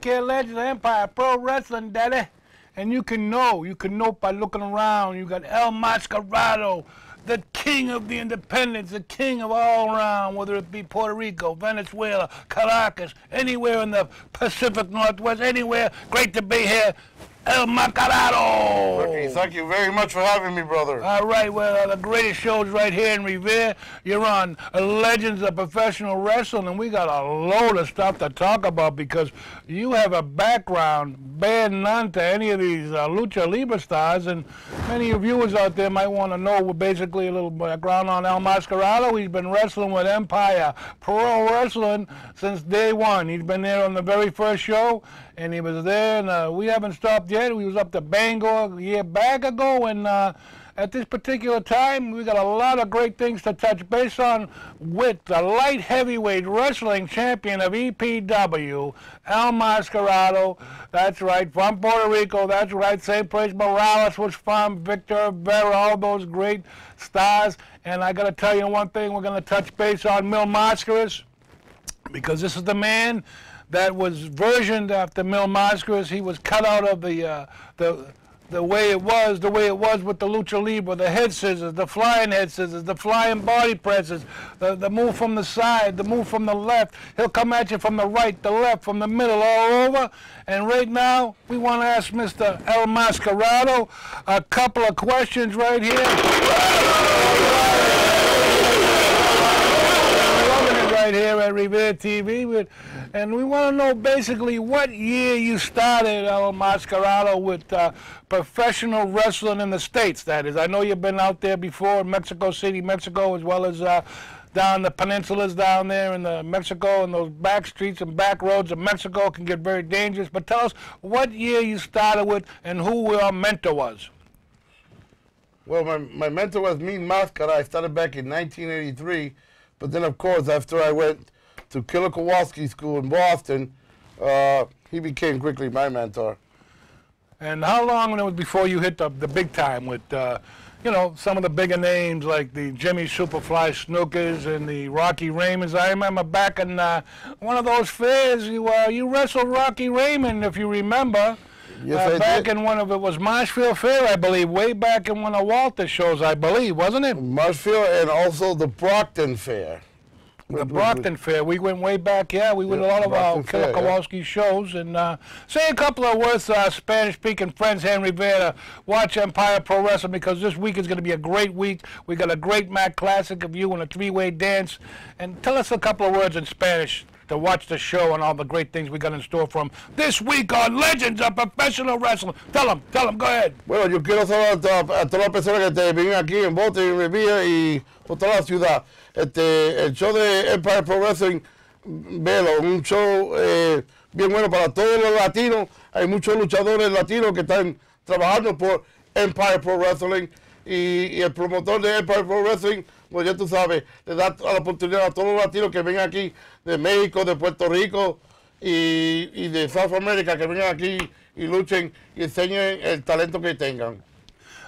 back here, Legends of Empire Pro Wrestling, Daddy. And you can know by looking around. You got El Mascarado, the king of the independents, the king of all around, whether it be Puerto Rico, Venezuela, Caracas, anywhere in the Pacific Northwest, anywhere. Great to be here. El Mascarado. Ricky, thank you very much for having me, brother. All right, well, the greatest shows right here in Revere. You're on Legends of Professional Wrestling, and we got a load of stuff to talk about because you have a background bear none to any of these Lucha Libre stars, and many of viewers out there might want to know basically a little background on El Mascarado. He's been wrestling with Empire Pro Wrestling since day one. He's been there on the very first show, and he was there, and we haven't stopped yet. We was up to Bangor a year back ago, and at this particular time, we got a lot of great things to touch base on with the light heavyweight wrestling champion of EPW, El Mascarado. That's right, from Puerto Rico. That's right, same place Morales was from, Victor Vera, all those great stars. And I got to tell you one thing, we're going to touch base on Mil Mascaras, because this is the man that was versioned after Mil Mascaras. He was cut out of the way it was with the Lucha Libre, the head scissors, the flying head scissors, the flying body presses, the move from the side, the move from the left. He'll come at you from the right, the left, from the middle, all over. And right now, we want to ask Mr. El Mascarado a couple of questions right here. Right here at Revere TV, and we want to know basically what year you started, El Mascarado, with professional wrestling in the States, that is. I know you've been out there before, Mexico City, Mexico, as well as down the peninsulas down there in Mexico, and those back streets and back roads of Mexico can get very dangerous. But tell us what year you started with and who your mentor was. Well, my mentor was Mil Mascara. I started back in 1983. But then, of course, after I went to Killer Kowalski School in Boston, he became quickly my mentor. And how long it was before you hit the big time with, you know, some of the bigger names like the Jimmy Superfly Snookers and the Rocky Raymonds? I remember back in one of those fairs, you wrestled Rocky Raymond, if you remember. Yes, back in one of it was Marshfield Fair, I believe, way back in one of Walter's shows, I believe, wasn't it? Marshfield, and also the Brockton Fair. The Brockton Fair. We went way back, yeah. We went a lot of our Killer Kowalski shows. And say a couple of words to our Spanish-speaking friends here in Rivera. Watch Empire Pro Wrestling, because this week is going to be a great week. We got a great Mac Classic of you and a three-way dance. And tell us a couple of words in Spanish to watch the show and all the great things we got in store from this week on Legends of Professional Wrestling. Tell them, go ahead. Bueno, yo quiero saludar a todas las personas que te vienen aquí en Bote, en Revere y por toda la ciudad. El show de Empire Pro Wrestling, velo, un show bien bueno para todos los latinos. Hay muchos luchadores latinos que están trabajando por Empire Pro Wrestling, y el promotor de Empire Pro Wrestling, pues ya tú sabes, le da la oportunidad a todos los latinos que vengan aquí de México, de Puerto Rico y de South America, que vengan aquí y luchen y enseñen el talento que tengan.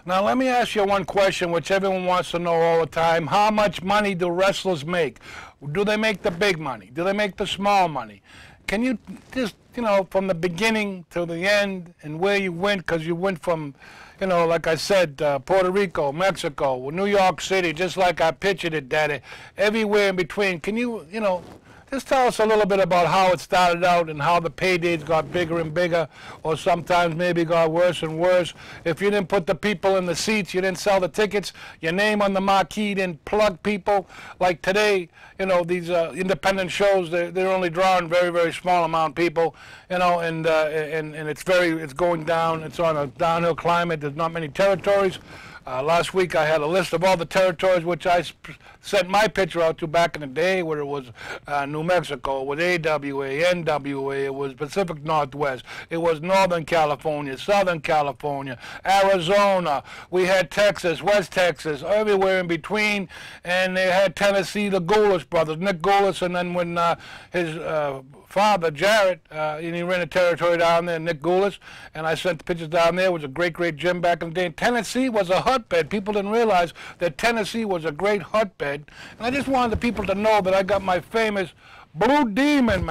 Now, let me ask you one question, which everyone wants to know all the time. How much money do wrestlers make? Do they make the big money? Do they make the small money? Can you just, you know, from the beginning to the end and where you went, because you went from, you know, like I said, Puerto Rico, Mexico, New York City, just like I pictured it, Daddy, everywhere in between. Can you, you know, just tell us a little bit about how it started out and how the paydays got bigger and bigger, or sometimes maybe got worse and worse. If you didn't put the people in the seats, you didn't sell the tickets, your name on the marquee didn't plug people. Like today, you know, these independent shows, they're only drawing very, very small amount of people, you know, and it's going down. It's on a downhill climate. There's not many territories. Last week I had a list of all the territories which I sent my picture out to back in the day, where it was New Mexico, it was AWA, NWA, it was Pacific Northwest, it was Northern California, Southern California, Arizona, we had Texas, West Texas, everywhere in between, and they had Tennessee, the Goulas brothers, Nick Goulas, and then when his father, Jarrett, and he ran a territory down there, Nick Goulas, and I sent the pictures down there. It was a great, great gym back in the day. Tennessee was a hotbed. People didn't realize that Tennessee was a great hotbed. And I just wanted the people to know that I got my famous Blue Demon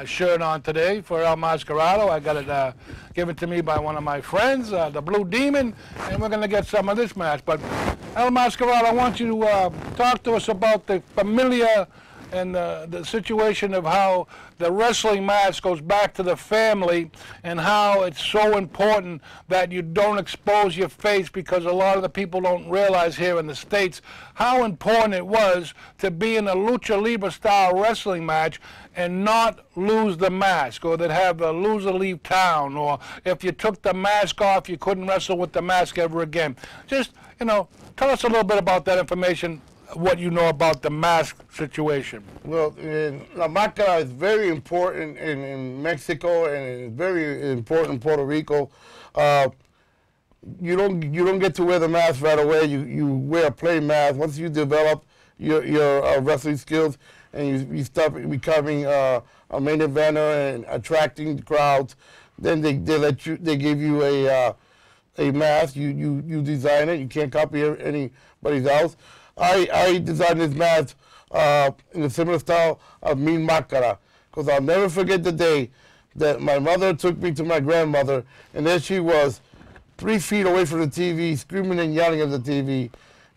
shirt on today for El Mascarado. I got it given to me by one of my friends, the Blue Demon, and we're going to get some of this match. But El Mascarado, I want you to talk to us about the familiar and the situation of how the wrestling match goes back to the family and how it's so important that you don't expose your face, because a lot of the people don't realize here in the States how important it was to be in a lucha libre style wrestling match and not lose the mask, or that have a loser leave town, or if you took the mask off you couldn't wrestle with the mask ever again. Just, you know, tell us a little bit about that information, what you know about the mask situation. Well, La Máscara is very important in Mexico, and it's very important in Puerto Rico. You don't get to wear the mask right away. You wear a plain mask. Once you develop your wrestling skills and you start becoming a main eventer and attracting crowds, then they give you a mask. You design it. You can't copy anybody else. I designed this mask in a similar style of Mean Mascara, because I'll never forget the day that my mother took me to my grandmother, and there she was, 3 feet away from the TV, screaming and yelling at the TV,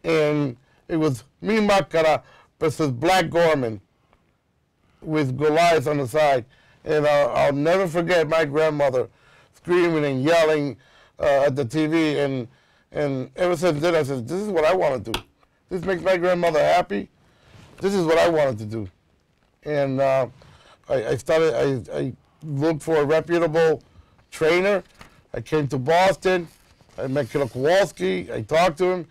and it was Mean Mascara versus Black Gorman with Goliath on the side. And I'll never forget my grandmother screaming and yelling at the TV, and ever since then I said, this is what I want to do. This makes my grandmother happy. This is what I wanted to do. And I looked for a reputable trainer. I came to Boston. I met Killer Kowalski. I talked to him.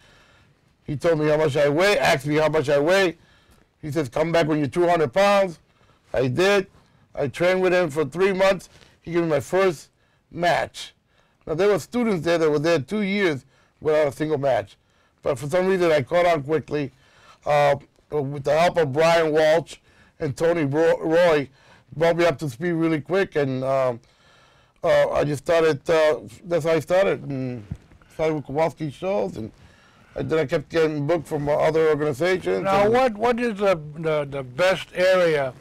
He told me how much I weigh, asked me how much I weigh. He says, come back when you're 200 pounds. I did. I trained with him for 3 months. He gave me my first match. Now, there were students there that were there 2 years without a single match. But for some reason, I caught on quickly. With the help of Brian Walsh and Tony Roy, brought me up to speed really quick, and I just started. That's how I started. And started with Kowalski shows, and then I kept getting booked from other organizations. Now, what is the best area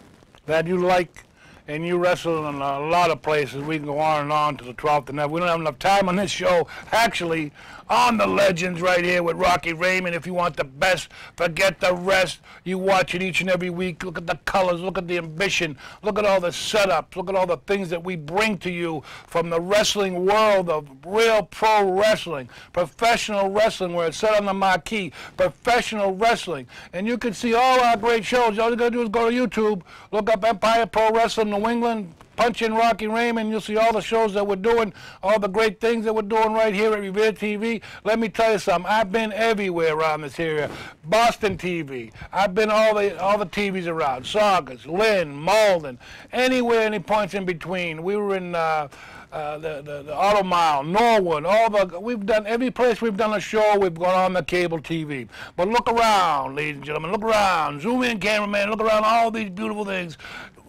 that you like? And you wrestle in a lot of places. We can go on and on to the 12th and that. We don't have enough time on this show. Actually, on the Legends right here with Rocky Raymond. If you want the best, forget the rest. You watch it each and every week. Look at the colors. Look at the ambition. Look at all the setups. Look at all the things that we bring to you from the wrestling world of real pro wrestling, professional wrestling, where it's set on the marquee, professional wrestling. And you can see all our great shows. All you got to do is go to YouTube, look up Empire Pro Wrestling New England, punch in Rocky Raymond, you'll see all the shows that we're doing, all the great things that we're doing right here at Revere TV. Let me tell you something, I've been everywhere around this area. Boston TV, I've been all the TVs around, Saugus, Lynn, Malden, anywhere, any points in between. We were in the Auto Mile, Norwood, we've done, every place we've done a show, we've gone on the cable TV. But look around, ladies and gentlemen, look around, zoom in, cameraman, look around all these beautiful things.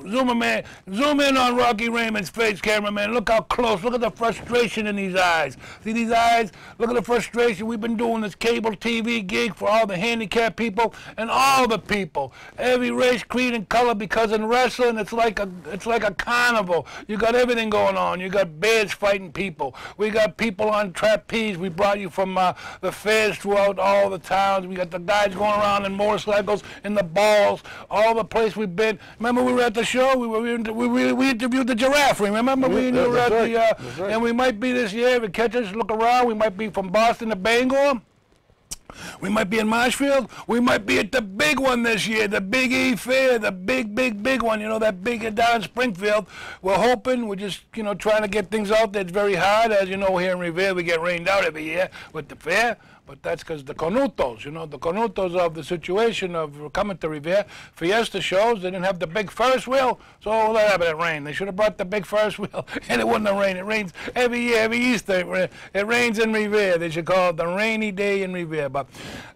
Zoom in on Rocky Raymond's face, cameraman. Look how close. Look at the frustration in these eyes. See these eyes? Look at the frustration. We've been doing this cable TV gig for all the handicapped people and all the people. Every race, creed, and color, because in wrestling it's like a carnival. You got everything going on. You got bears fighting people. We got people on trapeze. We brought you from the fairs throughout all the towns. We got the guys going around in motorcycles, in the balls, all the place we've been. Remember we were at the show, we interviewed the giraffe, remember? We were at the, and we might be this year, if you catch us, look around, we might be from Boston to Bangor. We might be in Marshfield. We might be at the big one this year, the Big E Fair, the big one, you know, that big down in Springfield. We're hoping, we're just, you know, trying to get things out there. It's very hard. As you know, here in Revere, we get rained out every year with the fair. But that's because the Conutos, you know, the Conutos of the situation of coming to Revere. Fiesta shows, they didn't have the big Ferris wheel, so what happened? It rained. They should have brought the big Ferris wheel, and it wouldn't have rained. It rains every year, every Easter. It rains in Revere. They should call it the rainy day in Revere. But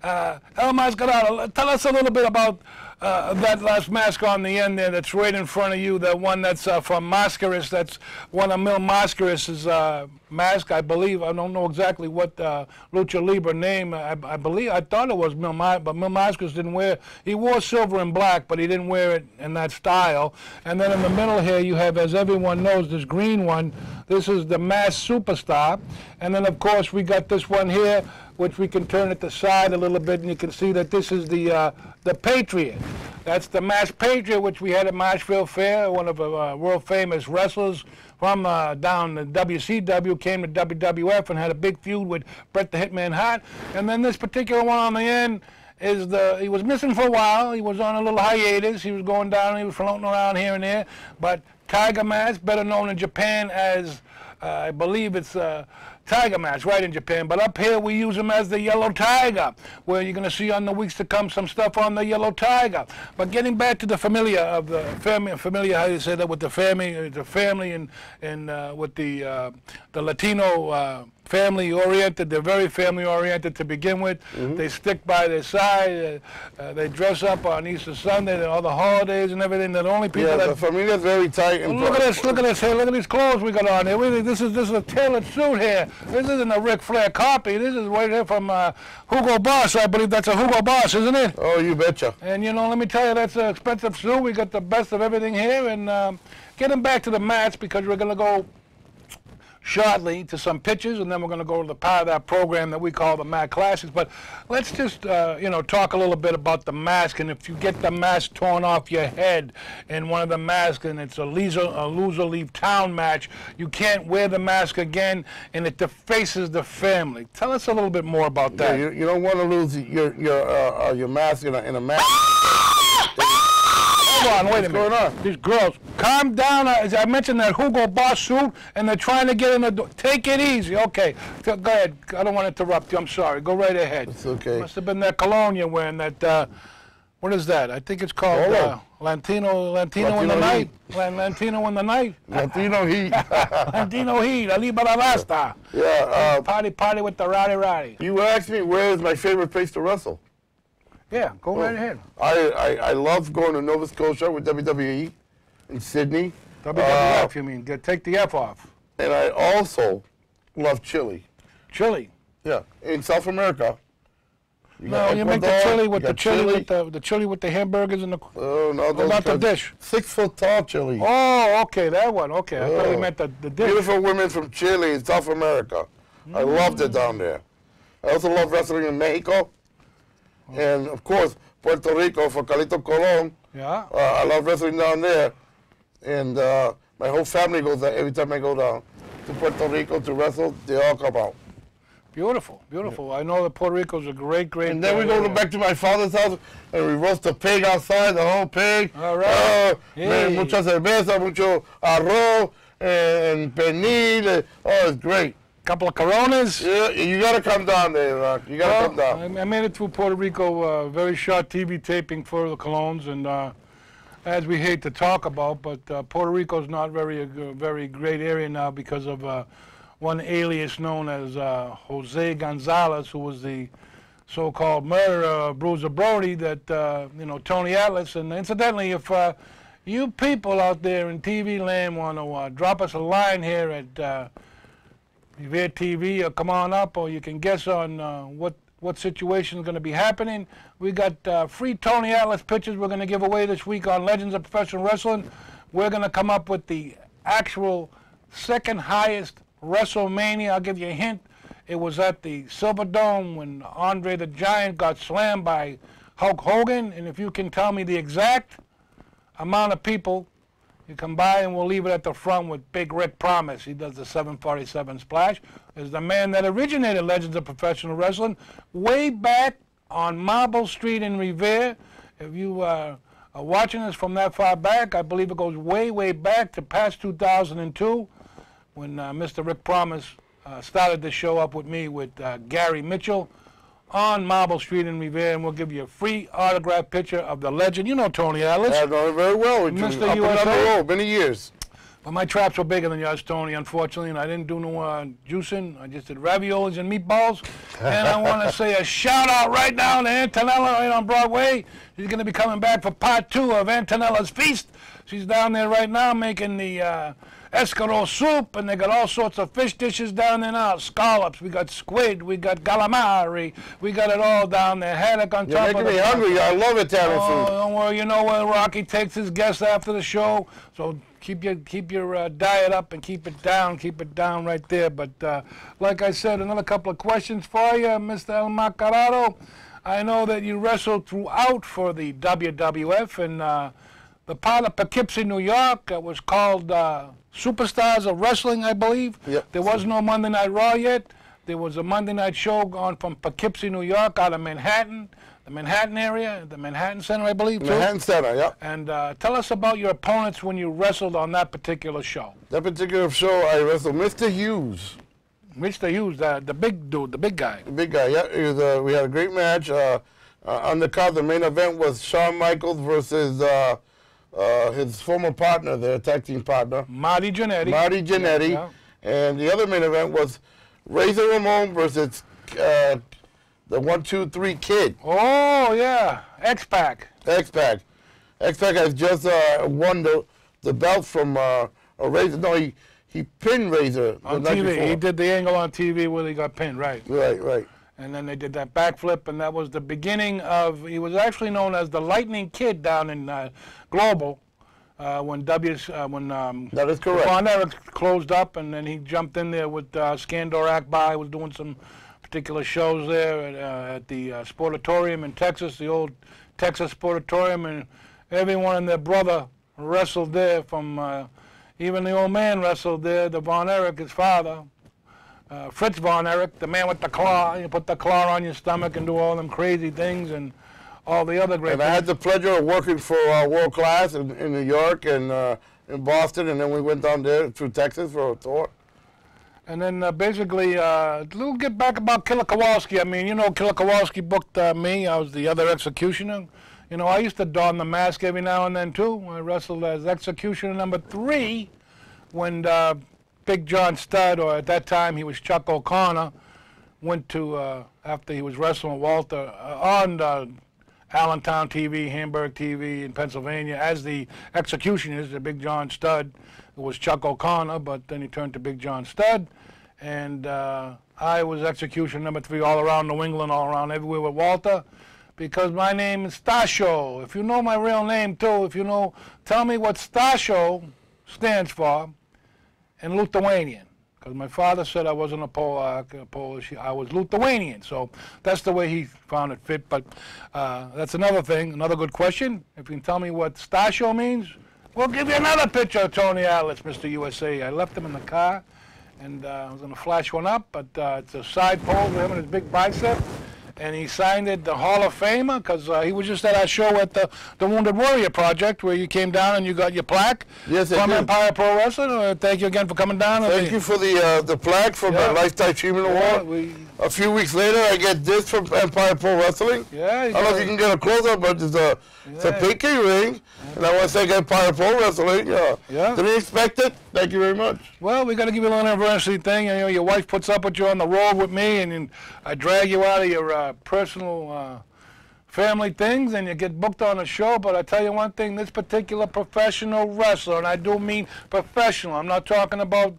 El Mascarado, tell us a little bit about that last mask on the end there that's right in front of you, the one that's from Mascaris, that's one of Mil Mascaris' mask. I believe, I don't know exactly what Lucha Libre name. I thought it was Mil Mascaras, but Mil Mascaras didn't wear. He wore silver and black, but he didn't wear it in that style. And then in the middle here, you have, as everyone knows, this green one. This is the Masked Superstar. And then, of course, we got this one here, which we can turn it to the side a little bit, and you can see that this is the Patriot. That's the Masked Patriot, which we had at Marshville Fair. One of the world famous wrestlers from down the WCW came to WWF and had a big feud with Bret the Hitman Hart. And then this particular one on the end is he was missing for a while. He was on a little hiatus. He was going down, he was floating around here and there. But Tiger Mask, better known in Japan as, I believe it's Tiger Mask, right, in Japan. But up here we use him as the Yellow Tiger, where you're going to see on the weeks to come some stuff on the Yellow Tiger. But getting back to the familia of the family, how you say that, with the family and with the Latino family oriented. They're very family oriented to begin with. They stick by their side. They dress up on Easter Sunday and all the holidays and everything. They're the only people that. The familia is very tight. And look at this! Look at this here! Look at these clothes we got on here. This is a tailored suit here. This isn't a Ric Flair copy. This is right here from Hugo Boss. I believe that's a Hugo Boss, isn't it? Oh, you betcha. And you know, let me tell you, that's an expensive suit. We got the best of everything here. And getting back to the match, because we're gonna go shortly to some pictures, and then we're going to go to the part of that program that we call the Mac Classics. But let's just, you know, talk a little bit about the mask. And if you get the mask torn off your head in one of the masks, and it's a loser leave town match, you can't wear the mask again, and it defaces the family. Tell us a little bit more about that. Yeah, you don't want to lose your mask in a match. Hold on, wait a minute. What's going on? These girls, calm down. As I mentioned, that Hugo Boss suit, and they're trying to get in the door. Take it easy. Okay, go ahead. I don't want to interrupt you. I'm sorry. Go right ahead. It's okay. Must have been that cologne you're wearing. That what is that? I think it's called Latino in the night. Latino in the night. Latino heat. Latino heat. Aliba la Rasta. Yeah. Party with the rowdy. You asked me where is my favorite place to wrestle. Yeah, go right ahead. I love going to Nova Scotia with WWE in Sydney. WWF, you mean? Take the F off. And I also love Chile. Chile? Yeah, in South America. No, you make the chili with the chili with the hamburgers and the. Oh no, what about the dish? 6 foot tall chili. Oh, okay, that one. Okay, I thought you meant the dish. Beautiful women from Chile in South America. I loved it down there. I also love wrestling in Mexico. And, of course, Puerto Rico for Carlito Colon. Yeah. I love wrestling down there. And my whole family goes there every time I go down to Puerto Rico to wrestle. They all come out. Beautiful, beautiful. Yeah. I know that Puerto Rico's a great. And then we go back to my father's house and we roast the pig outside, the whole pig. All right. Mucha cerveza, mucho arroz, and pernil. Oh, it's great. Couple of Coronas. Yeah, you got to come down there, Rock. You got to come down. I made it through Puerto Rico, very short TV taping for the Colognes, and as we hate to talk about, but Puerto Rico's not a very great area now because of one alias known as Jose Gonzalez, who was the so-called murderer of Bruiser Brody, that, you know, Tony Atlas. And incidentally, if you people out there in TV land want to drop us a line here at Revere TV, or come on up, or you can guess on what situation is going to be happening. We got free Tony Atlas pictures we're going to give away this week on Legends of Professional Wrestling. We're going to come up with the actual second highest WrestleMania. I'll give you a hint. It was at the Silverdome when Andre the Giant got slammed by Hulk Hogan. And if you can tell me the exact amount of people, you come by and we'll leave it at the front with Big Rick Promise. He does the 747 Splash. Is the man that originated Legends of Professional Wrestling way back on Marble Street in Revere. If you are watching us from that far back, I believe it goes way back to past 2002 when Mr. Rick Promise started the show up with me with Gary Mitchell on Marble Street in Revere, and we'll give you a free autograph picture of the legend. You know Tony Atlas. I know him very well. Mr. USA. Many years. But my traps were bigger than yours, Tony, unfortunately, and I didn't do no juicing. I just did raviolis and meatballs. And I want to say a shout-out right now to Antonella right on Broadway. She's going to be coming back for part 2 of Antonella's Feast. She's down there right now making the escargot soup, and they got all sorts of fish dishes down there now. Scallops, we got squid, we got calamari, we got it all down there. Haddock on top of You're making me hungry. I love Italian food. Don't worry, you know where Rocky takes his guests after the show, so keep your diet up and keep it down right there. But like I said, another couple of questions for you, Mr. El Mascarado. I know that you wrestled throughout for the WWF and the part of Poughkeepsie, New York. It was called Superstars of Wrestling, I believe. Yep. There was no Monday Night Raw yet. There was a Monday night show going from Poughkeepsie, New York, out of Manhattan, the Manhattan area, the Manhattan Center, I believe, too. Manhattan Center, yeah. And tell us about your opponents when you wrestled on that particular show. That particular show, I wrestled Mr. Hughes. Mr. Hughes, the big dude, the big guy. The big guy, yeah. He was, we had a great match. On the card, the main event was Shawn Michaels versus his former partner, their tag team partner. Marty Jannetty. Marty Jannetty. Yeah. And the other main event was Razor Ramon versus the 1, 2, 3 Kid. Oh, yeah. X-Pac. X-Pac. X-Pac has just won the belt from Razor. No, he pinned Razor on TV. He did the angle on TV where he got pinned, right. Right. And then they did that backflip, and that was the beginning of, he was actually known as the Lightning Kid down in Global when that is correct. Von Erich closed up, and then he jumped in there with Skandor Akbar. Was doing some particular shows there at the Sportatorium in Texas, the old Texas Sportatorium, and everyone and their brother wrestled there from, even the old man wrestled there, the Von Erich, his father. Fritz Von Erich, the man with the claw. You put the claw on your stomach and do all them crazy things and all the other great things. things. I had the pleasure of working for World Class in New York and in Boston, and then we went down there through Texas for a tour. And then basically, a little get back about Killer Kowalski. I mean, you know, Killer Kowalski booked me. I was the other executioner. You know, I used to don the mask every now and then, too. I wrestled as executioner number 3 when Big John Studd, or at that time he was Chuck O'Connor, went to, after he was wrestling Walter on Allentown TV, Hamburg TV in Pennsylvania, as the executionist, the Big John Studd. It was Chuck O'Connor, but then he turned to Big John Studd. And I was executioner number 3 all around New England, all around everywhere with Walter, because my name is Stasio. If you know my real name, too, if you know, tell me what Stasio stands for in Lithuanian, because my father said I wasn't a Polish, I was Lithuanian, so that's the way he found it fit. But that's another thing, another good question. If you can tell me what Stasio means, we'll give you another picture of Tony Atlas, Mr. USA. I left him in the car, and I was going to flash one up, but it's a side pose with him and his big bicep. And he signed it the Hall of Famer, because he was just at our show at the Wounded Warrior Project, where you came down and you got your plaque from Empire Pro Wrestling. Thank you again for coming down. Thank you for the plaque from the Lifetime Achievement Award. A few weeks later, I get this from Empire Pro Wrestling. Yeah. I don't know if you can get a close-up, but it's a pinky ring. And I want to thank Empire Pro Wrestling. Didn't expect it. Thank you very much. Well, we got to give you a little anniversary thing. You know, your wife puts up with you on the road with me, and I drag you out of your personal family things, and you get booked on a show. But I tell you one thing, this particular professional wrestler, and I do mean professional, I'm not talking about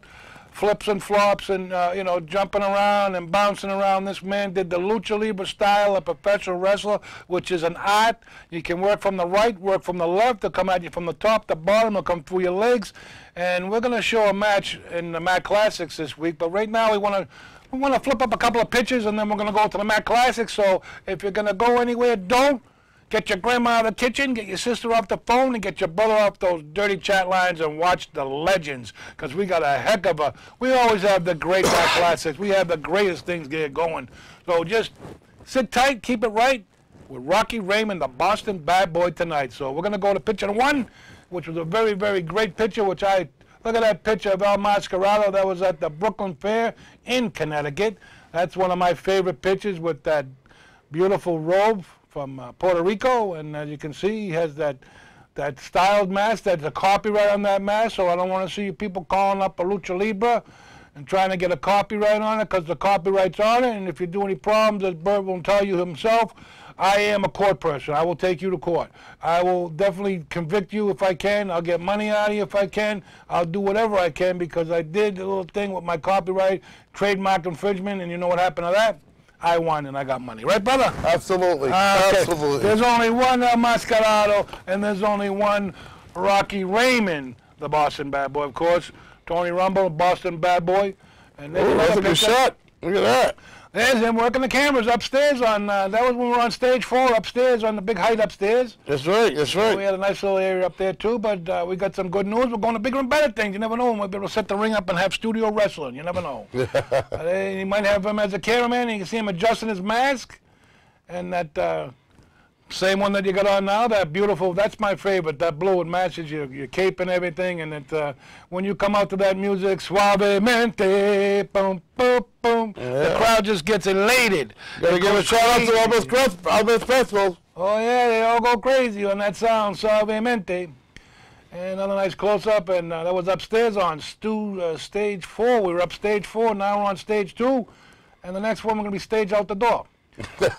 flips and flops and, you know, jumping around and bouncing around. This man did the lucha libre style of professional wrestler, which is an art. You can work from the right, work from the left. They'll come at you from the top, the bottom. They'll come through your legs. And we're going to show a match in the Mat Classics this week. But right now we want to flip up a couple of pictures, and then we're going to go to the Mat Classics. So if you're going to go anywhere, don't. Get your grandma out of the kitchen, get your sister off the phone, and get your brother off those dirty chat lines and watch the legends. Because we got a heck of a, we always have the great Mat Classics. We have the greatest things get going. So just sit tight, keep it right with Rocky Raymond, the Boston bad boy tonight. So we're going to go to picture 1, which was a very, very great picture, which look at that picture of El Mascarado that was at the Brooklyn Fair in Connecticut. That's one of my favorite pictures with that beautiful robe from Puerto Rico, and as you can see, he has that styled mask. There's a copyright on that mask, so I don't want to see people calling up a Lucha Libre and trying to get a copyright on it, because the copyright's on it, and if you do any problems, as Bert will tell you himself, I am a court person. I will take you to court. I will definitely convict you if I can. I'll get money out of you if I can. I'll do whatever I can because I did a little thing with my copyright, trademark infringement, and you know what happened to that? I won and I got money. Right, brother? Absolutely. Okay. Absolutely. There's only one Mascarado, and there's only one Rocky Raymond, the Boston bad boy, of course. Tony Rumble, Boston bad boy. And Ooh, that's a good shot. Look at that. There's him working the cameras upstairs on, that was when we were on stage 4 upstairs, on the big height upstairs. That's right, that's right. We had a nice little area up there too, but we got some good news. We're going to bigger and better things. You never know. We might be able to set the ring up and have studio wrestling. You never know. You might have him as a cameraman, and you can see him adjusting his mask. And that same one that you got on now, that beautiful, that's my favorite, that blue, it matches your cape and everything. And it, when you come out to that music, suavemente, boom, boom, boom, the crowd just gets elated. Gotta give a shout out to all those festivals. Oh yeah, they all go crazy on that sound, suavemente. And another nice close-up, and that was upstairs on stage 4. We were up stage 4, now we're on stage 2. And the next one we're gonna be stage out the door.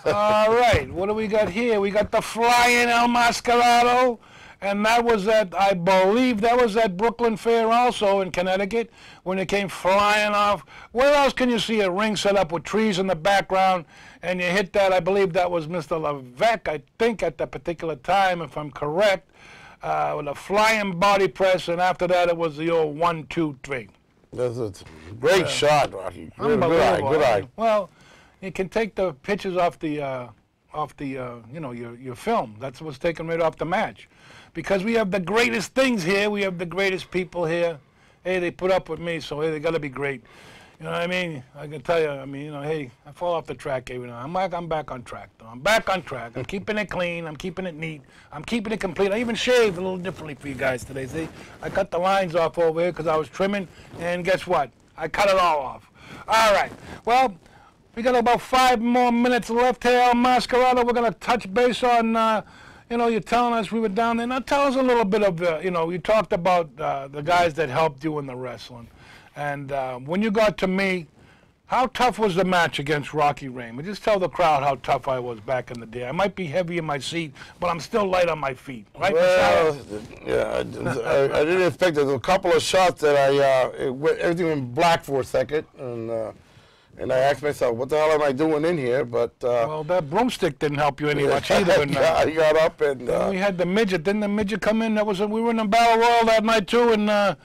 All right, what do we got here? We got the flying El Mascarado, and that was at, I believe, that was at Brooklyn Fair also in Connecticut when it came flying off. Where else can you see a ring set up with trees in the background and you hit that? I believe that was Mr. Levesque, I think, at that particular time, if I'm correct, with a flying body press, and after that it was the old 1, 2, 3. That's a great shot, Rocky. Good eye. Well, you can take the pictures off the you know, your film. That's what's taken right off the match, because we have the greatest things here. We have the greatest people here. Hey, they put up with me, so hey, they got to be great. You know what I mean? I can tell you. I mean, you know, hey, I fall off the track every now. I'm back on track, though. I'm back on track. I'm keeping it clean. I'm keeping it neat. I'm keeping it complete. I even shaved a little differently for you guys today. See, I cut the lines off over here because I was trimming, and guess what? I cut it all off. All right. Well, we got about 5 more minutes left here on Mascarado. We're going to touch base on, you know, you're telling us we were down there. Now tell us a little bit of, you know, you talked about the guys that helped you in the wrestling. And when you got to me, how tough was the match against Rocky Raymond? Just tell the crowd how tough I was back in the day. I might be heavy in my seat, but I'm still light on my feet. Right, well, yeah, I didn't expect it. There was a couple of shots that everything went black for a second. And I asked myself, what the hell am I doing in here? But well, that broomstick didn't help you any much either. And, I got up and we had the midget. Didn't the midget come in? We were in the Battle Royal that night too, and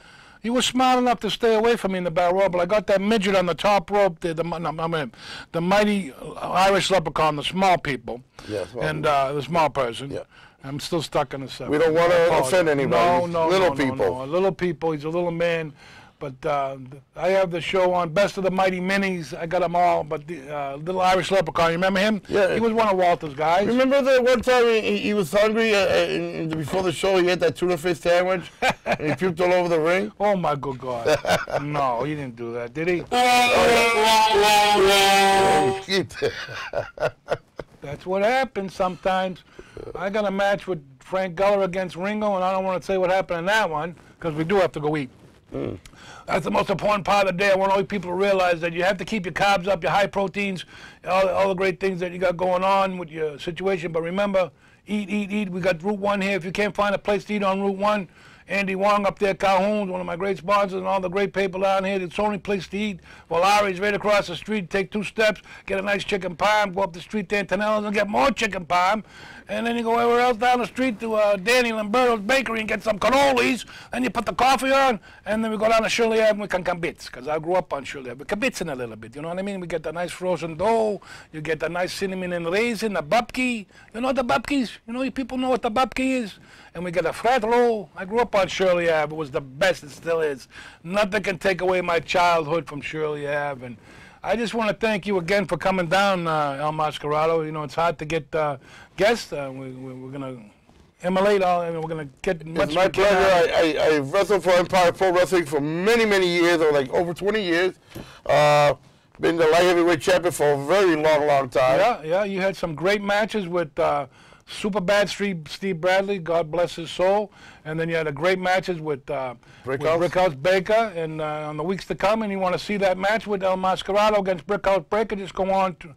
he was smart enough to stay away from me in the Battle Royal. But I got that midget on the top rope. The mighty Irish leprechaun, the small people, and the small person. Yeah. I'm still stuck in the 7. We don't want to offend anybody. No, little people. No. Little people. He's a little man. But I have the show on Best of the Mighty Minis. I got them all. But the little Irish leprechaun, you remember him? Yeah. He was one of Walter's guys. Remember the one time he was hungry before the show? He had that tuna fish sandwich and he puked all over the ring. Oh my good God! No, he didn't do that, did he? That's what happens sometimes. I got a match with Frank Guller against Ringo, and I don't want to say what happened in that one because we do have to go eat. That's the most important part of the day. I want all you people to realize that you have to keep your carbs up, your high proteins, all the great things that you got going on with your situation. But remember, eat. We got Route 1 here. If you can't find a place to eat on Route 1, Andy Wong up there, Calhoun's, one of my great sponsors, and all the great people down here. It's the only place to eat. Well, Larry's right across the street. Take 2 steps, get a nice chicken parm, go up the street to Antonella's and get more chicken parm. And then you go everywhere else down the street to Danny Lamberto's Bakery and get some cannolis. Then you put the coffee on, and then we go down to Shirley Ave and we can kibitz, because I grew up on Shirley Ave. We're kibitzing a little bit, you know what I mean? We get the nice frozen dough, you get the nice cinnamon and raisin, the babki. You know the babkis? You know, you people know what the babki is? And we get a flat roll. I grew up on Shirley Ave. It was the best. It still is. Nothing can take away my childhood from Shirley Ave. And I just want to thank you again for coming down, El Mascarado. You know, it's hard to get guests. We're going to emulate all, and we're going to get much. It's my pleasure. I wrestled for Empire Pro Wrestling for many, many years, or like over 20 years. Been the light heavyweight champion for a very long, long time. Yeah. You had some great matches with Super Bad Steve Bradley, God bless his soul. And then you had a great matches with Brickhouse Baker. And on the weeks to come, and you want to see that match with El Mascarado against Brickhouse Baker, just go on to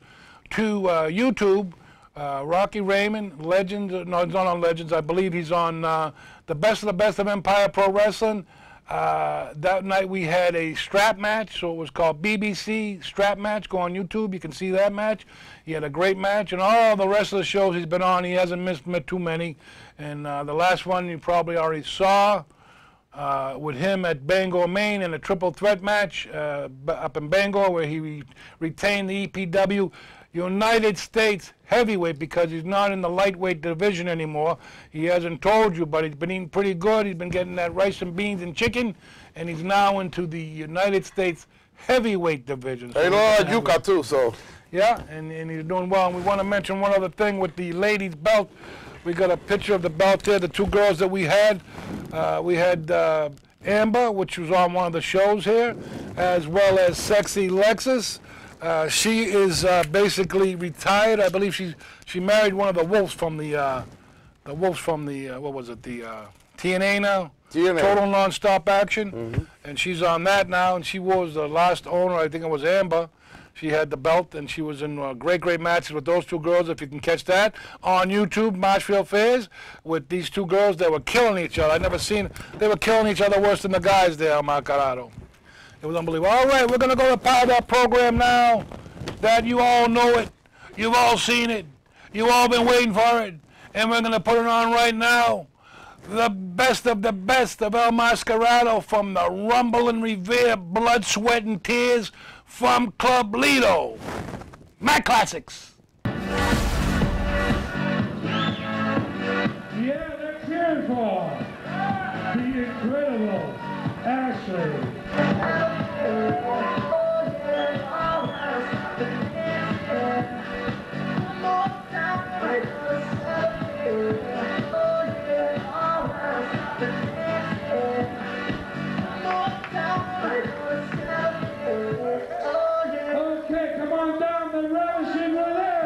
YouTube, Rocky Raymond, Legends, no, he's not on Legends. I believe he's on the best of Empire Pro Wrestling. That night we had a strap match, so it was called BBC Strap Match. Go on YouTube, you can see that match. He had a great match, and all the rest of the shows he's been on, he hasn't missed too many. And the last one you probably already saw with him at Bangor, Maine, in a triple threat match up in Bangor, where he retained the EPW United States heavyweight, because he's not in the lightweight division anymore. He hasn't told you, but he's been eating pretty good. He's been getting that rice and beans and chicken, and he's now into the United States heavyweight division. He lost yuca too, so. Yeah, and he's doing well. And we want to mention one other thing with the ladies' belt. We got a picture of the belt there, the two girls that we had. We had Amber, which was on one of the shows here, as well as Sexy Lexus. She is basically retired. I believe she married one of the Wolves from the what was it, the TNA now? TNA. Total Non-Stop Action. Mm-hmm. And she's on that now, and she was the last owner. I think it was Amber. She had the belt, and she was in great matches with those two girls, if you can catch that, on YouTube, Marshfield Fairs, with these two girls that were killing each other. I'd never seen, they were killing each other worse than the guys there on Mascarado. It was unbelievable. All right, we're going to go to part of that program now. That you all know it. You've all seen it. You've all been waiting for it. And we're going to put it on right now. The best of El Mascarado from the Rumble and Revere, Blood, Sweat, and Tears from Club Lido. Mac Classics. Yeah, they're cheering for the incredible Ashley. Okay, come on down the Ravishing Relay.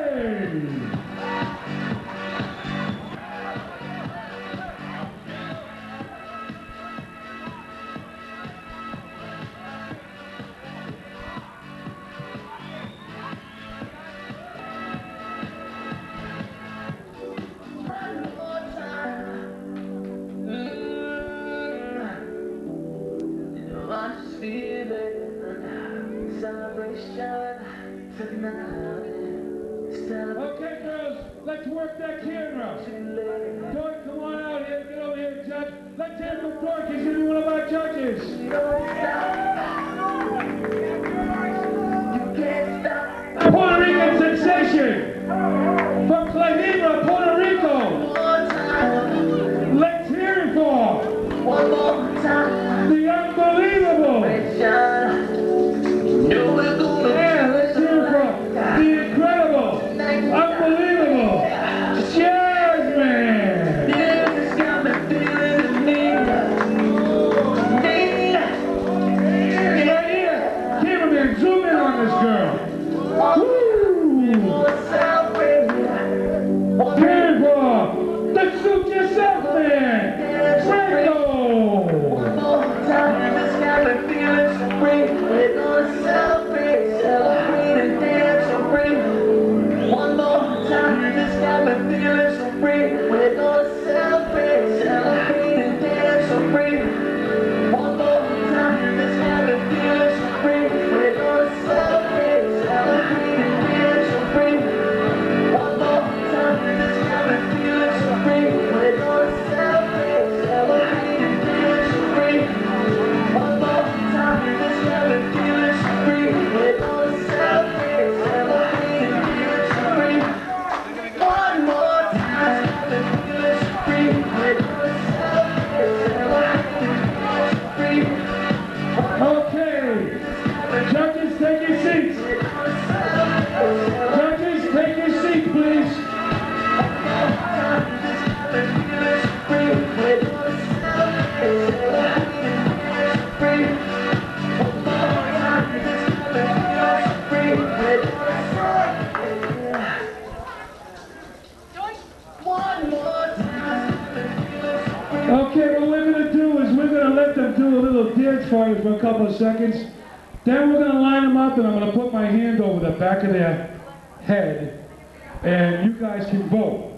Okay, girls, let's work that camera. Dork, come on out here. Get over here, Judge. Let's hear from Dork. He's going to be one of our judges. Puerto Rican sensation from Clavira, Puerto Rico. Let's hear it for the unbelievable. Yeah, let's hear it for the incredible, unbelievable Jasmine. Right here, cameraman, zoom in on this girl. Beautiful. Let's shoot yourself, man. Franco. Okay, what we're going to do is we're going to let them do a little dance for you for a couple of seconds. Then we're going to line them up, and I'm going to put my hand over the back of their head. and you guys can vote.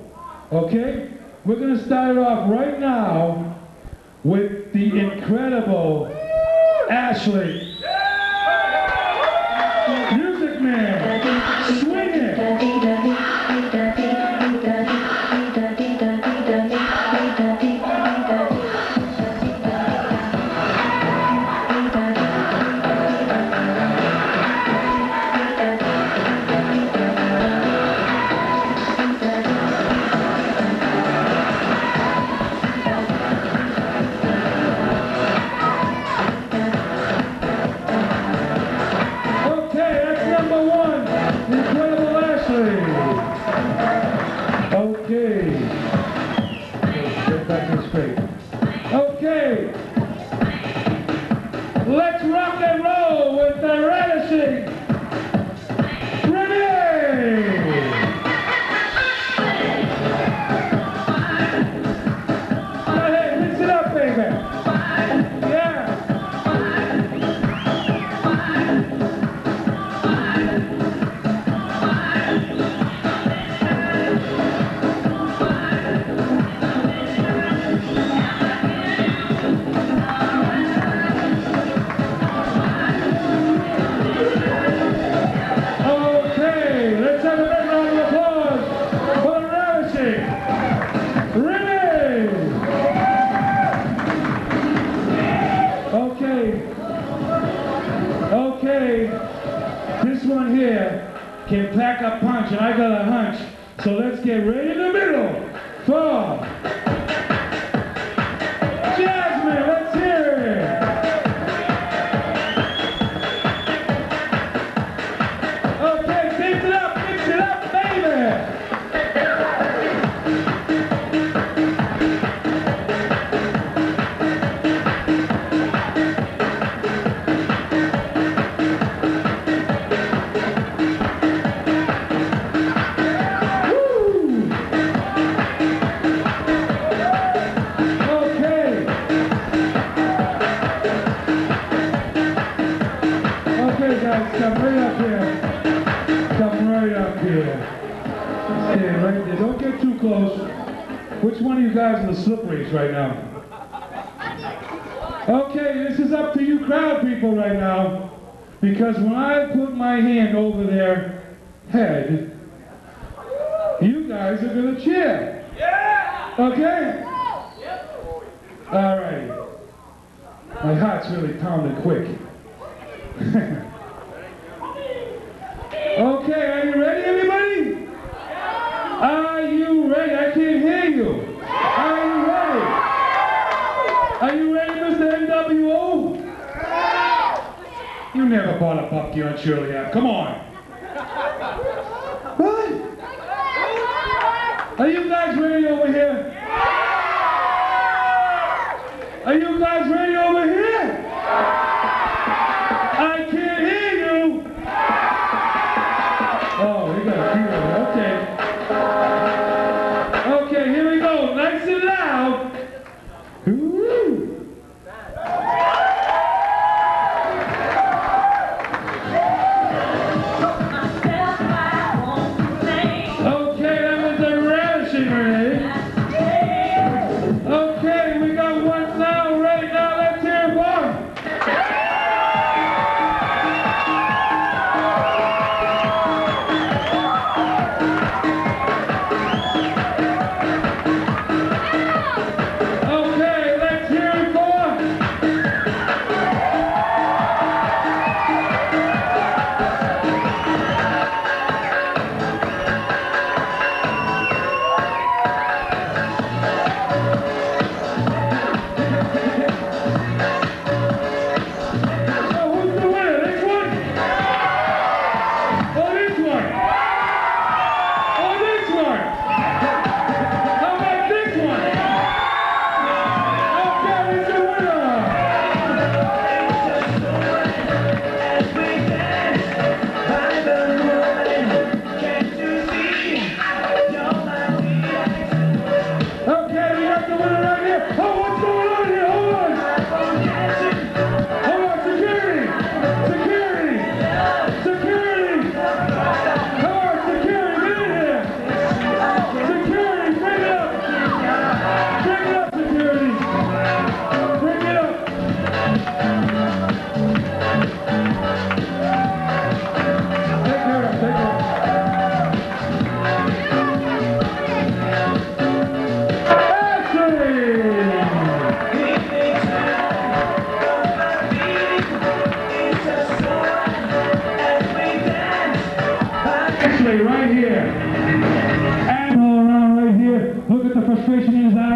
Okay? We're going to start it off right now with the incredible Ashley. Music Man, swing it. Okay, let's rock and roll with the relishing Renee. Go ahead, mix it up, baby. Yeah. This one here can pack a punch, and I got a hunch. So let's get right in the middle for Jasmine. Let's hear it. Okay, mix it up, baby. Come right up here. Come right up here. Stand right there. Don't get too close. Which one of you guys are the slipperies right now? Okay, this is up to you crowd people right now. Because when I put my hand over their head, you guys are going to cheer. Okay? All right. My heart's really pounding quick. Okay, are you ready, everybody? Are you ready? I can't hear you. Are you ready? Are you ready, Mr. NWO? You never bought a puppy on Shirley Ave. Come on. What? Are you guys ready over here? Are you guys ready over here? I can't hear you. Oh, we got a few of them. Okay. Okay, here we go. Nice and loud. Ooh. Okay, that was a relishing, Renee. Okay, we got one now, right now. Let's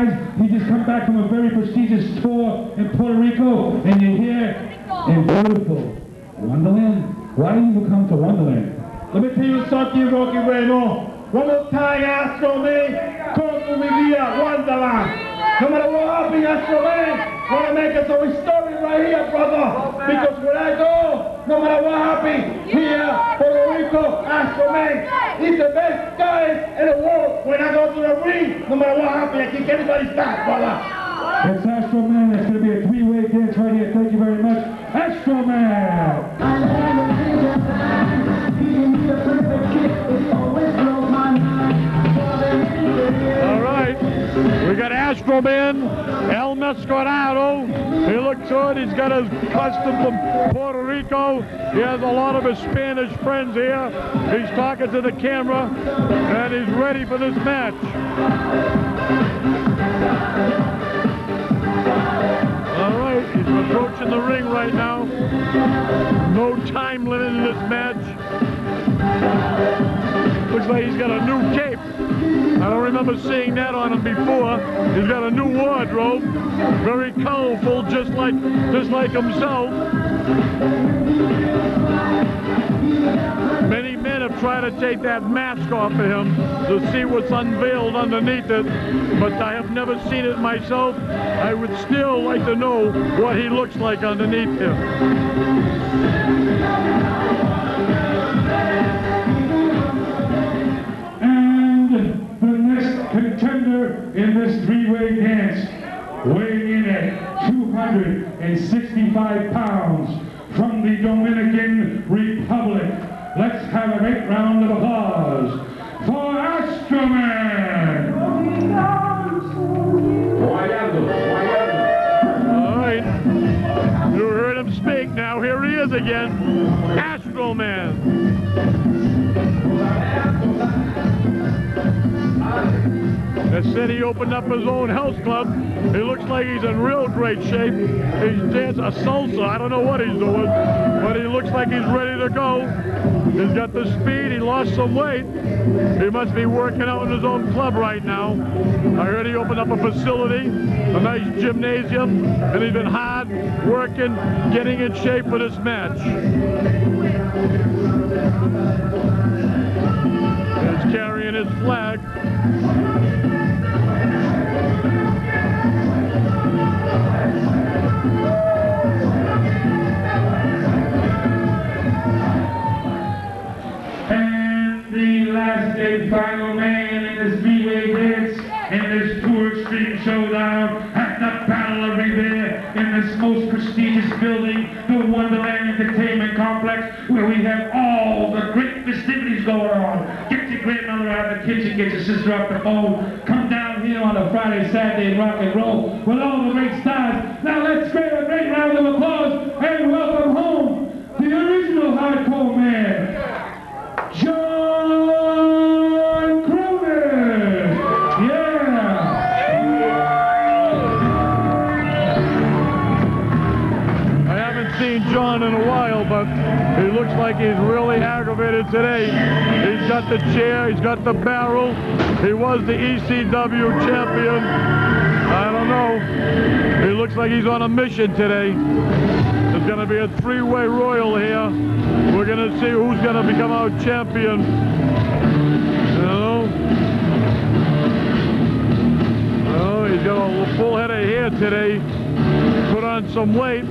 guys, he just come back from a very prestigious tour in Puerto Rico, and you're here in beautiful Wonderland. Why do you come to Wonderland? Let me tell you something, Rocky Reno. One more time, Astro Man, come to Vivia Wonderland. No matter what happens, Astro Man, want to make us a story right here, brother. Because when I go, no matter what happens, here, Puerto Rico, Astro Man, he's the best guy in the world. When I go to the ring, no matter what happens, I kick anybody's back, brother. That's Astro Man. That's going to be a three-way dance right here. Thank you very much. Astro Man! All right, we got Astro Man, El Mascarado. He looks good. He's got his custom from Puerto Rico. He has a lot of his Spanish friends here. He's talking to the camera, and he's ready for this match. All right, he's approaching the ring right now. No time limit in this match. Looks like he's got a new cape. I don't remember seeing that on him before. He's got a new wardrobe, very colorful, just like himself. Many men have tried to take that mask off of him to see what's unveiled underneath it, but I have never seen it myself. I would still like to know what he looks like underneath him. Contender in this three-way dance, weighing in at 265 pounds from the Dominican Republic. Let's have a great round of applause for Astro Man! All right, you heard him speak. Now here he is again, Astro Man. They said he opened up his own health club. He looks like he's in real great shape. He's dancing a salsa. I don't know what he's doing, but he looks like he's ready to go. He's got the speed. He lost some weight. He must be working out in his own club right now. I heard he opened up a facility, a nice gymnasium, and he's been hard working, getting in shape for this match. He's carrying his flag. Last and final man in this three-way dance in this Tour Extreme Showdown at the Battle of Revere in this most prestigious building, the Wonderland Entertainment Complex, where we have all the great festivities going on. Get your grandmother out of the kitchen, get your sister off the phone, come down here on a Friday, Saturday and rock and roll with all the great stars. Now let's give a great round of applause and welcome home the original hardcore man, John Cronin! Yeah! I haven't seen John in a while, but he looks like he's really aggravated today. He's got the chair, he's got the barrel. He was the ECW champion. I don't know. He looks like he's on a mission today. There's going to be a three-way royal here. We're going to see who's going to become our champion. You know? Oh, he's got a full head of hair today. Put on some weight.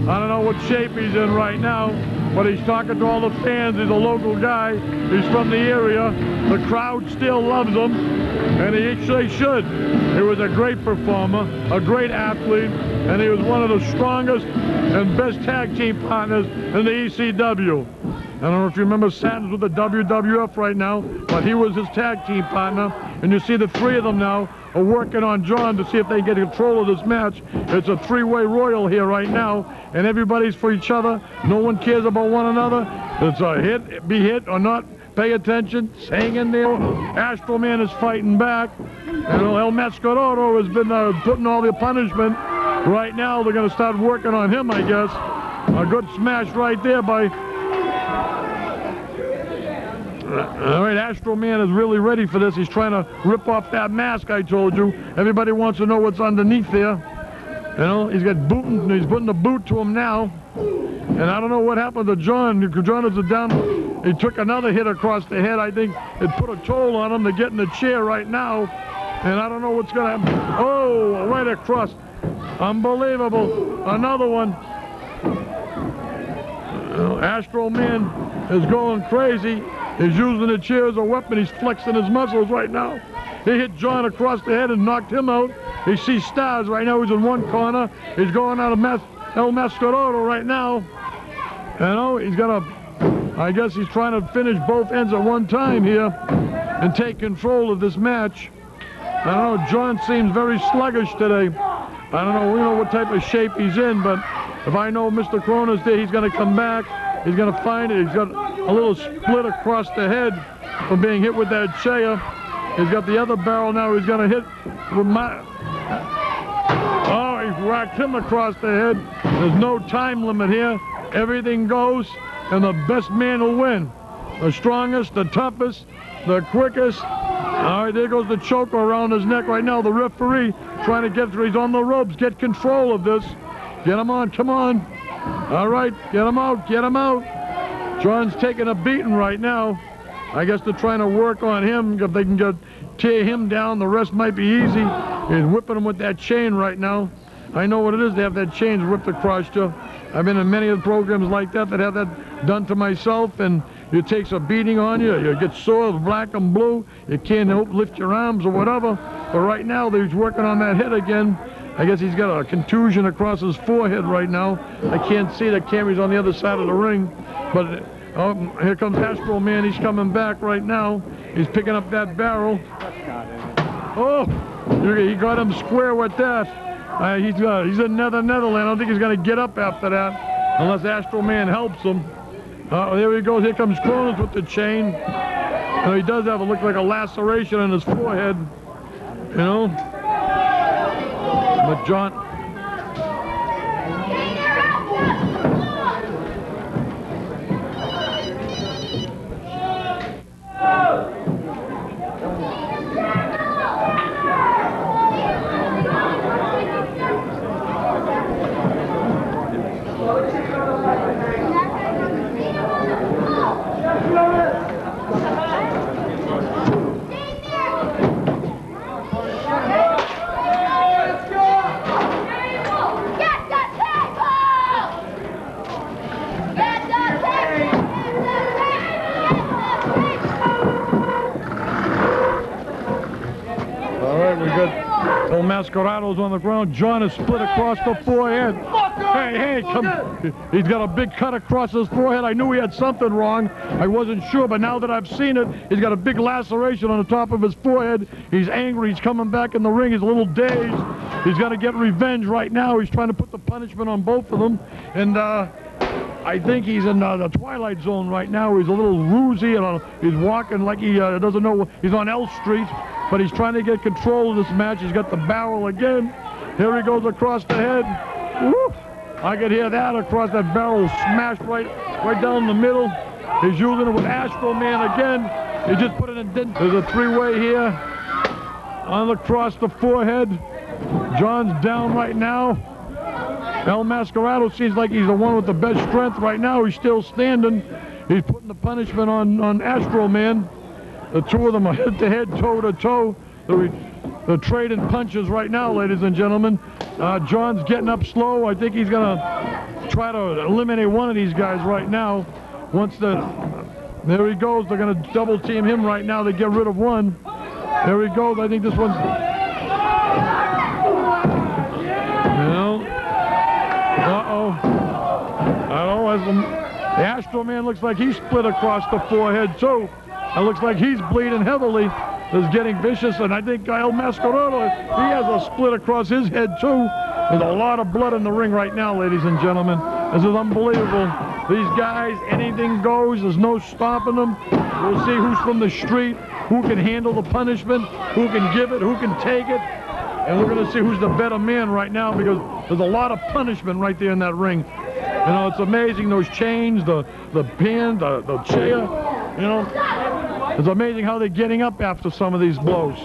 I don't know what shape he's in right now, but he's talking to all the fans. He's a local guy. He's from the area. The crowd still loves him, and he actually should. He was a great performer, a great athlete, and he was one of the strongest and best tag team partners in the ECW. I don't know if you remember Satins with the WWF right now, but he was his tag team partner, and you see the three of them now are working on John to see if they get control of this match. It's a three-way royal here right now, and everybody's for each other. No one cares about one another. It's a hit, be hit or not. Pay attention, hang in there. Astro Man is fighting back. And El Mascarado has been putting all the punishment. Right now, they're going to start working on him, I guess. A good smash right there by All right, Astro Man is really ready for this. He's trying to rip off that mask I told you. Everybody wants to know what's underneath there. You know, he's got booting, he's putting the boot to him now. And I don't know what happened to John. John is down. He took another hit across the head. I think it put a toll on him to get in the chair right now. And I don't know what's going to happen. Oh, right across. Unbelievable. Another one. Astro Man is going crazy. He's using the chair as a weapon. He's flexing his muscles right now. He hit John across the head and knocked him out. He sees stars right now. He's in one corner. He's going out of El Mascarado right now. You know, he's got to, I guess he's trying to finish both ends at one time here and take control of this match. I don't know, John seems very sluggish today. I don't know, we know what type of shape he's in, but if I know Mr. Corona's there, he's going to come back. He's going to find it. He's got a little split across the head from being hit with that chair. He's got the other barrel now. He's going to hit with oh, he whacked him across the head. There's no time limit here. Everything goes, and the best man will win. The strongest, the toughest, the quickest. All right, there goes the choker around his neck right now. The referee trying to get through. He's on the ropes. Get control of this. Get him on. Come on. All right, get him out. Get him out. John's taking a beating right now. I guess they're trying to work on him. If they can tear him down, the rest might be easy. He's whipping him with that chain right now. I know what it is to have that chain whipped across you. I've been in many of the programs like that have that done to myself, and it takes a beating on you. You get sore, black and blue. You can't lift your arms or whatever. But right now, he's working on that head again. I guess he's got a contusion across his forehead right now. I can't see the camera's on the other side of the ring. But oh, here comes Astro Man. He's coming back right now. He's picking up that barrel. Oh, he got him square with that. He's in Netherland. I don't think he's going to get up after that unless Astro Man helps him. There he goes. Here comes Cronus with the chain. He does have look like a laceration on his forehead, you know. But John... Mascarado's on the ground. John is split across the forehead. Hey, come. He's got a big cut across his forehead. I knew he had something wrong. I wasn't sure, but now that I've seen it, he's got a big laceration on the top of his forehead. He's angry. He's coming back in the ring. He's a little dazed. He's got to get revenge right now. He's trying to put the punishment on both of them. And I think he's in the Twilight Zone right now. He's a little woozy, and he's walking like he doesn't know. He's on L Street. But he's trying to get control of this match. He's got the barrel again. Here he goes across the head. Woo! I could hear that across that barrel smashed right down the middle. He's using it with Astro Man again. He just put it in. There's a three-way here on across the forehead. John's down right now. El Mascarado seems like he's the one with the best strength right now. He's still standing. He's putting the punishment on Astro Man. The two of them are head-to-head, toe-to-toe. They're trading punches right now, ladies and gentlemen. John's getting up slow. I think he's going to try to eliminate one of these guys right now. There he goes. They're going to double-team him right now to get rid of one. There he goes. I think this one's... Uh-oh. I don't know. The Astro Man looks like he's split across the forehead, too. It looks like he's bleeding heavily. Is getting vicious, and I think El Mascarado, he has a split across his head, too. There's a lot of blood in the ring right now, ladies and gentlemen. This is unbelievable. These guys, anything goes. There's no stopping them. We'll see who's from the street, who can handle the punishment, who can give it, who can take it. And we're going to see who's the better man right now, because there's a lot of punishment right there in that ring. You know, it's amazing, those chains, the pin, the chair. You know, it's amazing how they're getting up after some of these blows.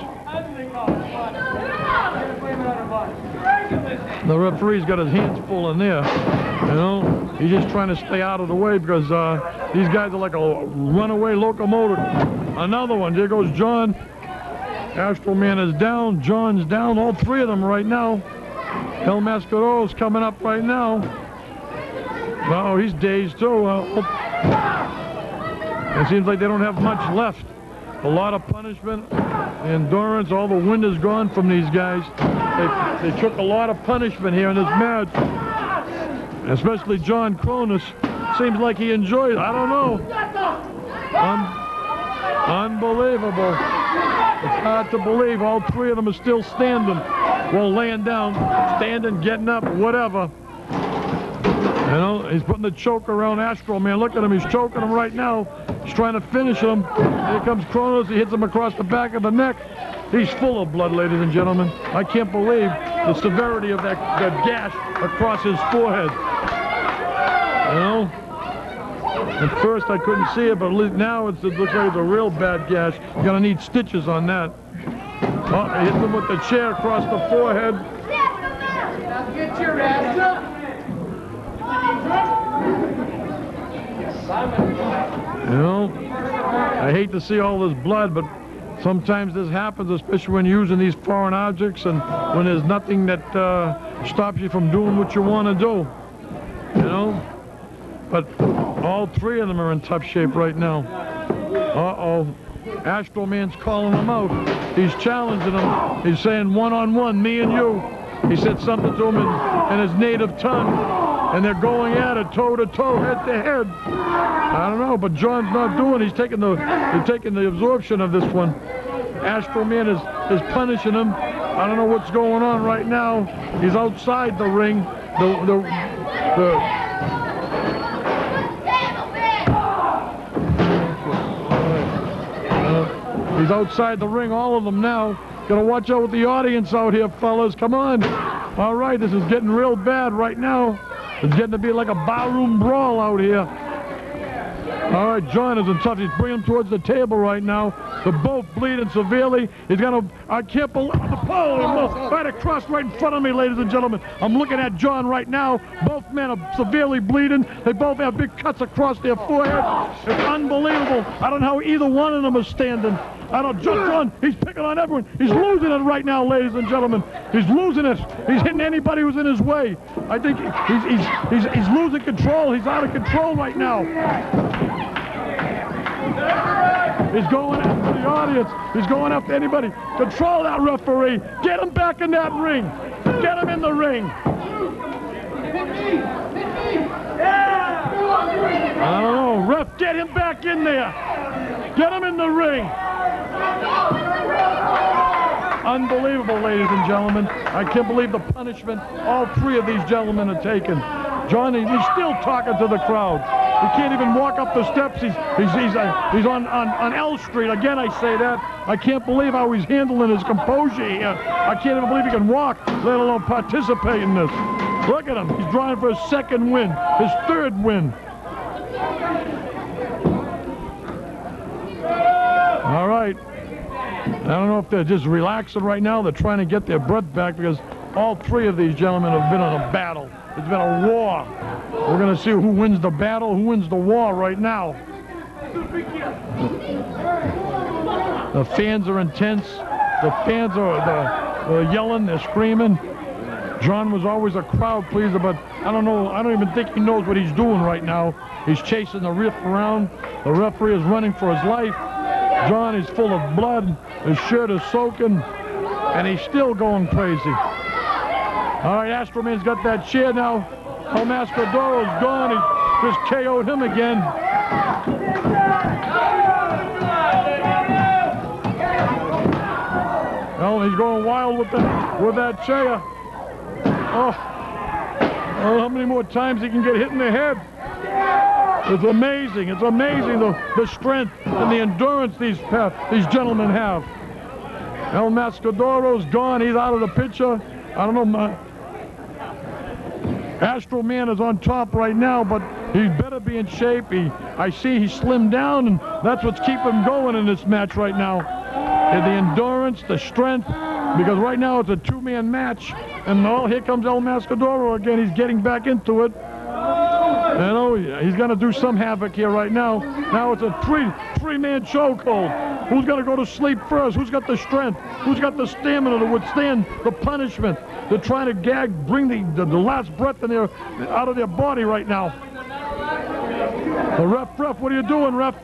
The referee's got his hands full in there. You know, he's just trying to stay out of the way because these guys are like a runaway locomotive. Another one. There goes John. Astro Man is down. John's down. All three of them right now. El Mascaro's coming up right now. Oh, he's dazed too. It seems like they don't have much left. A lot of punishment, endurance, all the wind is gone from these guys. They took a lot of punishment here in this match. Especially John Cronus. Seems like he enjoyed it. I don't know. Unbelievable. It's hard to believe all three of them are still standing. Well, laying down, standing, getting up, whatever. You know, he's putting the choke around Astro Man. Look at him, he's choking him right now. He's trying to finish him. Here comes Kronos, he hits him across the back of the neck. He's full of blood, ladies and gentlemen. I can't believe the severity of that gash across his forehead. You know? At first I couldn't see it, but at least now it looks like it's a real bad gash. You're gonna need stitches on that. Oh, he hits him with the chair across the forehead. Get your ass up! You know, I hate to see all this blood, but sometimes this happens, especially when you're using these foreign objects and when there's nothing that stops you from doing what you want to do. You know? But all three of them are in tough shape right now. Uh-oh. Astro Man's calling them out. He's challenging them. He's saying one-on-one, me and you. He said something to him in his native tongue. And they're going at it, toe-to-toe, head-to-head. I don't know, but John's not doing it. He's taking the absorption of this one. Astro Man is punishing him. I don't know what's going on right now. He's outside the ring. He's outside the ring, all of them now. Gotta watch out with the audience out here, fellas. Come on. All right, this is getting real bad right now. It's getting to be like a barroom brawl out here. All right, John is in tough. He's bringing him towards the table right now. They're both bleeding severely. He's gonna, I can't believe, the pole right across right in front of me, ladies and gentlemen. I'm looking at John right now. Both men are severely bleeding. They both have big cuts across their forehead. It's unbelievable. I don't know how either one of them is standing. I don't, John, he's picking on everyone. He's losing it right now, ladies and gentlemen. He's losing it. He's hitting anybody who's in his way. I think he's losing control. He's out of control right now. He's going after the audience. He's going after anybody. Control that referee. Get him back in that ring. Get him in the ring. I don't know. Ref, get him back in there. Get him in the ring. Unbelievable, ladies and gentlemen. I can't believe the punishment all three of these gentlemen are taking. John, he's still talking to the crowd. He can't even walk up the steps. He's on L Street. Again, I say that. I can't believe how he's handling his composure here. I can't even believe he can walk, let alone participate in this. Look at him. He's trying for his second win, his third win. All right. I don't know if they're just relaxing right now. They're trying to get their breath back because all three of these gentlemen have been in a battle. It's been a war. We're going to see who wins the battle, who wins the war right now. The fans are intense. The fans are yelling, they're screaming. John was always a crowd pleaser, but I don't know. I don't even think he knows what he's doing right now. He's chasing the ref around. The referee is running for his life. John is full of blood. His shirt is soaking, and he's still going crazy. All right, Astro Man's got that chair now. El Mascarado is gone. He just KO'd him again. Well, he's going wild with that chair. Oh, how many more times he can get hit in the head? It's amazing. It's amazing the strength and the endurance these gentlemen have. El Mascarado's gone. He's out of the picture. I don't know. Astro Man is on top right now, but He better be in shape. I see he slimmed down, and that's what's keeping him going in this match right now. And the endurance, the strength, because right now it's a two-man match. And here comes El Mascarado again. He's getting back into it. And he's going to do some havoc here right now. Now it's a three-man chokehold. Who's going to go to sleep first? Who's got the strength? Who's got the stamina to withstand the punishment? They're trying to bring the last breath out of their body right now. The ref, what are you doing, ref?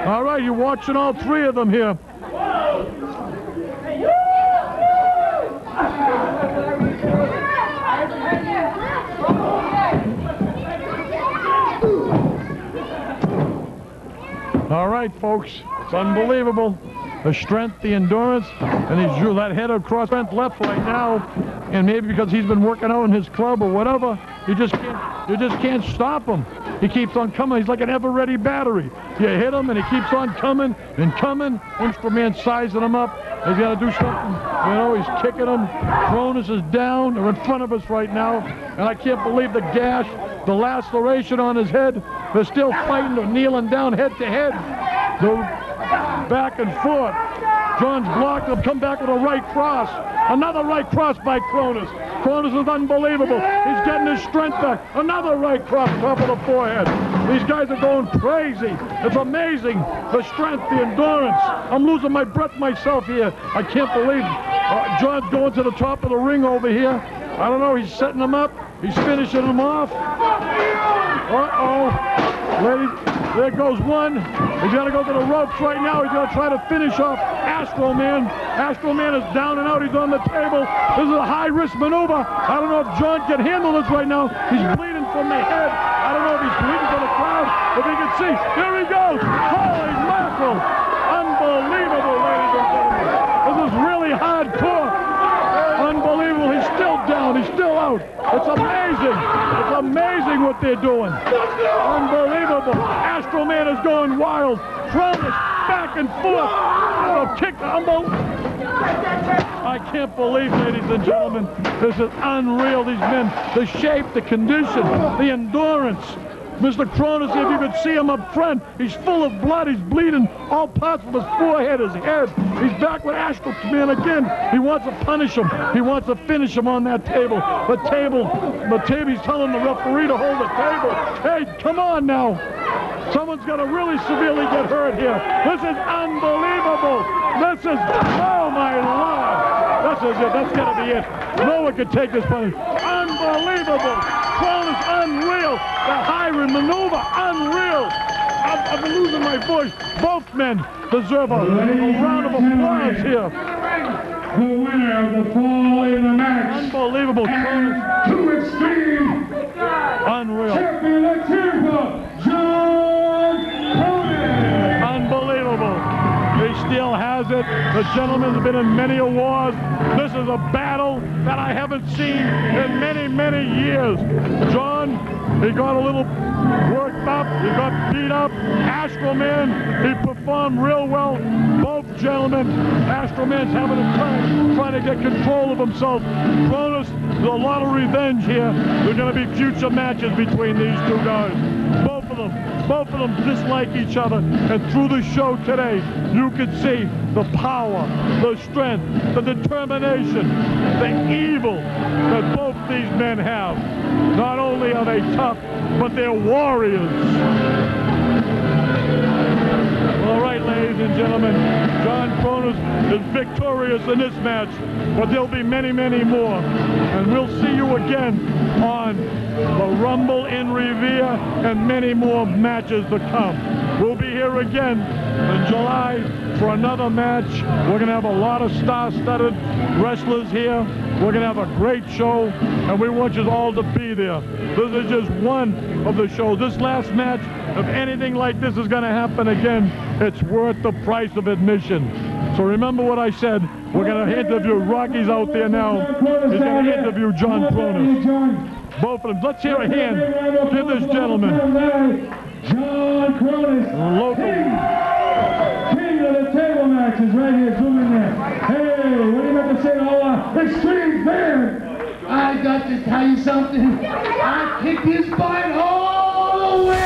All right, you're watching all three of them here. All right, folks, it's unbelievable. The strength, the endurance, and he drew that head across bent left right now. And maybe because he's been working out in his club or whatever, you just can't stop him. He keeps on coming. He's like an ever-ready battery. You hit him, and he keeps on coming and coming. Instrument sizing him up. He's got to do something. You know, he's kicking him. Cronus is down. They're in front of us right now. And I can't believe the gash, the laceration on his head. They're still fighting. They're kneeling down head to head. They're back and forth. John's blocked him. Come back with a right cross. Another right cross by Cronus. Cronus is unbelievable. He's getting his strength back. Another right cross, top of the forehead. These guys are going crazy. It's amazing. The strength, the endurance. I'm losing my breath myself here. I can't believe John's going to the top of the ring over here. I don't know. He's setting him up. He's finishing him off. Uh-oh. Ladies, there goes one. He's got to go to the ropes right now. He's going to try to finish off Astro Man. Astro Man is down and out. He's on the table. This is a high-risk maneuver. I don't know if John can handle this right now. He's bleeding from the head. I don't know if he's bleeding from the crowd, if he can see. Here he goes. Holy mackerel. Unbelievable, ladies and gentlemen. This is really hardcore. Unbelievable. He's still down. He's still out. It's amazing. It's amazing what they're doing. Unbelievable. Astro Man is going wild. Cronus back and forth. Oh, kick. I can't believe, ladies and gentlemen, this is unreal. These men, the shape, the condition, the endurance. Mr. Cronus, if you could see him up front, he's full of blood. He's bleeding all parts of his forehead, his head. He's back with Astro Man again. He wants to punish him. He wants to finish him on that table. The table, he's telling the referee to hold the table. Hey, come on now. Someone's going to really severely get hurt here. This is unbelievable. This is, oh my Lord. This is it. That's going to be it. No one could take this punishment. Unbelievable. Cronus, unreal. The high-risk maneuver, unreal. I've been losing my voice. Both men deserve a round of applause here. The winner of the fall in the match. Unbelievable. And to extreme. Unreal. Champion, let's hear for John Cronus. Unbelievable. He still has it. The gentleman's been in many awards. This is a battle that I haven't seen in many, many years. John, he got a little worked up. He got beat up. Astro Man, he performed real well. Both gentlemen, Astro Man's having a time trying to get control of himself. Cronus, there's a lot of revenge here. There's going to be future matches between these two guys. Both of them dislike each other, and through the show today, you could see the power, the strength, the determination, the evil that both these men have. Not only are they tough, but they're warriors. All right, ladies and gentlemen, John Cronus is victorious in this match, but there'll be many, many more. And we'll see you again on the Rumble in Revere and many more matches to come. We'll be here again in July for another match. We're going to have a lot of star-studded wrestlers here. We're going to have a great show, and we want you all to be there. This is just one of the shows. This last match, if anything like this is going to happen again, it's worth the price of admission. So remember what I said. We're going to interview Rocky's out there now. He's going to interview John Cronus. Both of them. Let's hear a hand. Give this gentleman. John Cronus. King of the table matches right here. Zoom in there. Hey, what do you have to say to all extreme fans? I got to tell you something. I kicked his butt all the way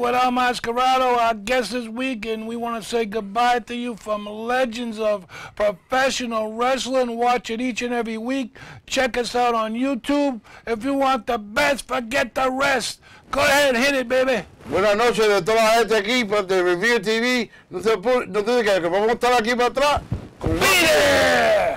with El Mascarado, our guest this week, and we want to say goodbye to you from legends of professional wrestling. Watch it each and every week. Check us out on YouTube. If you want the best, forget the rest. Go ahead, hit it, baby. Buenas noches de toda la gente aquí de Review TV. No se puede, no tiene que vamos a estar aquí para atrás. Beat it!